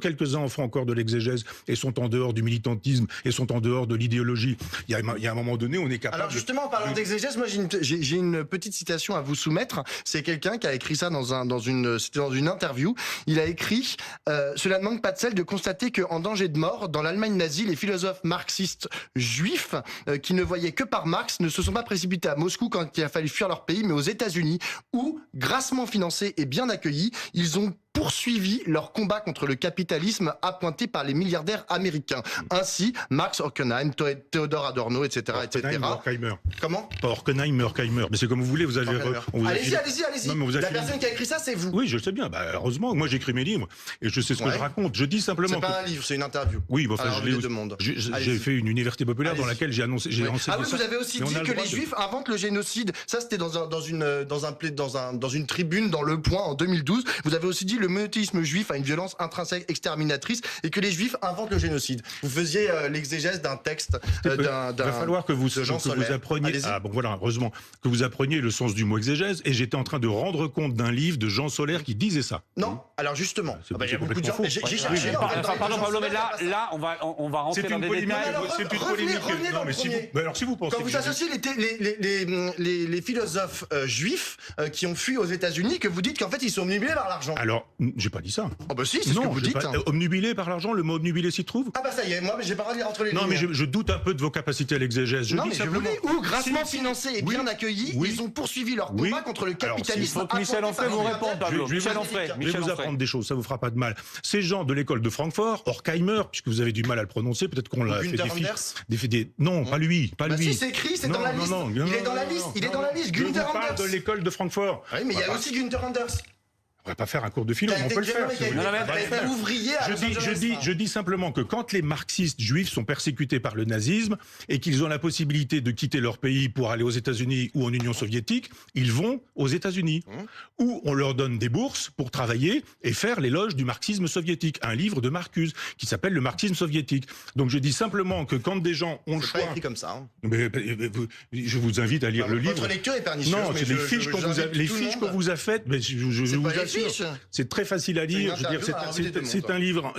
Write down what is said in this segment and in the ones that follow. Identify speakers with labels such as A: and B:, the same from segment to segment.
A: Quelques-uns en font encore de l'exégèse et sont en dehors du militantisme et sont en dehors de l'idéologie. Il y a un moment donné, on est capable...
B: Alors justement, en parlant d'exégèse, moi j'ai une petite citation à vous soumettre. C'est quelqu'un qui a écrit ça dans une interview. Il a écrit cela ne manque pas de sel de constater qu'en danger de mort, dans l'Allemagne nazie, les philosophes marxistes juifs qui ne voyaient que par Marx ne se sont pas précipités à Moscou quand il a fallu fuir leur pays, mais aux États-Unis, où, grassement financés et bien accueillis, ils ont poursuivi leur combat contre le capitalisme appointé par les milliardaires américains. Ainsi, Marx, Horkheim, Theodor Adorno, etc.
A: Horkheim, Horkheimer.
B: Comment?
A: Pas Horkheim, Horkheimer. Mais c'est comme vous voulez, vous avez...
B: Allez-y. La
A: fait...
B: personne qui a écrit ça, c'est vous.
A: Oui, je sais bien. Bah, heureusement, moi j'écris mes livres et je sais ce que je raconte. Je dis simplement...
B: C'est pas un livre, c'est une interview.
A: Oui, mais enfin, j'ai fait une université populaire dans laquelle j'ai enseigné ça.
B: Ah oui, vous avez aussi dit que les Juifs inventent le génocide. Ça, c'était dans une tribune dans Le Point en 2012. Vous avez aussi dit le monothéisme juif a une violence intrinsèque exterminatrice et que les Juifs inventent le génocide. Vous faisiez l'exégèse d'un texte
A: Il va falloir que vous appreniez... Ah bon, voilà, heureusement, que vous appreniez le sens du mot exégèse, et j'étais en train de rendre compte d'un livre de Jean Solaire qui disait ça.
B: Non, alors justement,
A: il y a beaucoup de gens...
C: J'ai cherché... Pardon Pablo, mais là, on va rentrer dans des détails.
A: C'est une polémique. Non, mais alors si vous pensez...
B: Quand vous associez les philosophes juifs qui ont fui aux États-Unis, que vous dites qu'en fait ils sont omnubilés par l'argent.
A: Alors, j'ai pas dit ça.
B: Oh bah si, c'est ce que vous dites.
A: Omnubilé par l'argent, le mot omnubilé s'y trouve?
B: Ah bah ça y est, moi j'ai pas à lire entre les lignes.
A: Non mais je doute un peu de vos capacités à l'exégèse.
B: Non mais je vous dis, ou grassement financés et bien accueillis, ils ont poursuivi leur combat contre le capitalisme.
C: Il faut que Michel Onfray vous réponde, Pablo. Michel Onfray.
A: Je vais vous apprendre des choses, ça vous fera pas de mal. Ces gens de l'école de Francfort, Horkheimer, puisque vous avez du mal à le prononcer, peut-être qu'on l'a fait des... Non, pas lui, pas lui.
B: Si c'est écrit, c'est dans la liste. Il est dans la liste, il est dans la liste. Günther Anders.
A: Je parle de l'école de Francfort.
B: Oui, mais il y a aussi Günther Anders.
A: On va pas faire un cours de philo, mais on peut le faire. Je dis simplement que quand les marxistes juifs sont persécutés par le nazisme et qu'ils ont la possibilité de quitter leur pays pour aller aux États-Unis ou en Union soviétique, ils vont aux États-Unis, où on leur donne des bourses pour travailler et faire l'éloge du marxisme soviétique. Un livre de Marcuse qui s'appelle Le marxisme soviétique. Donc je dis simplement que quand des gens ont le choix...
B: C'est pas écrit comme ça.
A: Mais, je vous invite à lire le livre.
B: Votre lecture est pernicieuse.
A: Non, c'est les fiches qu'on vous a faites. Mais je vous assure. C'est très facile à lire. Je veux dire, c'est un livre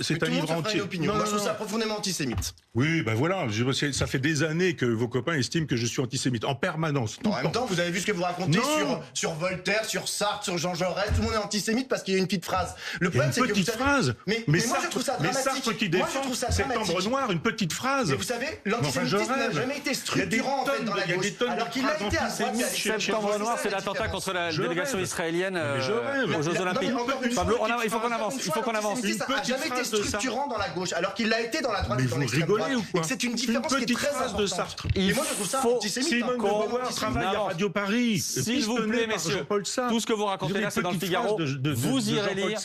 A: entier.
B: Moi, je trouve ça profondément antisémite.
A: Oui, ben voilà. Ça fait des années que vos copains estiment que je suis antisémite en permanence.
B: En même temps, vous avez vu ce que vous racontez sur Voltaire, sur Sartre, sur Jean Jaurès. Tout le monde est antisémite parce qu'il y a une petite phrase. Le problème, c'est que
A: petite phrase.
B: Mais moi, je trouve ça dramatique.
A: Sartre qui défend Septembre Noir, une petite phrase.
B: Mais vous savez, l'antisémitisme n'a jamais été structurant en fait dans la gauche. Alors qu'il a été à droite.
C: Septembre Noir, c'est l'attentat contre la délégation israélienne aux Jeux Olympiques. Pablo, il faut qu'on avance.
B: L'antisémitisme n'a jamais été structurant dans la gauche, alors qu'il l'a été dans la droite et dans l'extrême droite.
A: Ou quoi?
B: C'est une différence qui est très importante.
A: Et
B: moi, je trouve ça antisémite.
A: Simone de Beauvoir travaille à Radio Paris.
C: S'il vous plaît, messieurs, tout ce que vous racontez là, c'est dans le Figaro. Vous irez lire.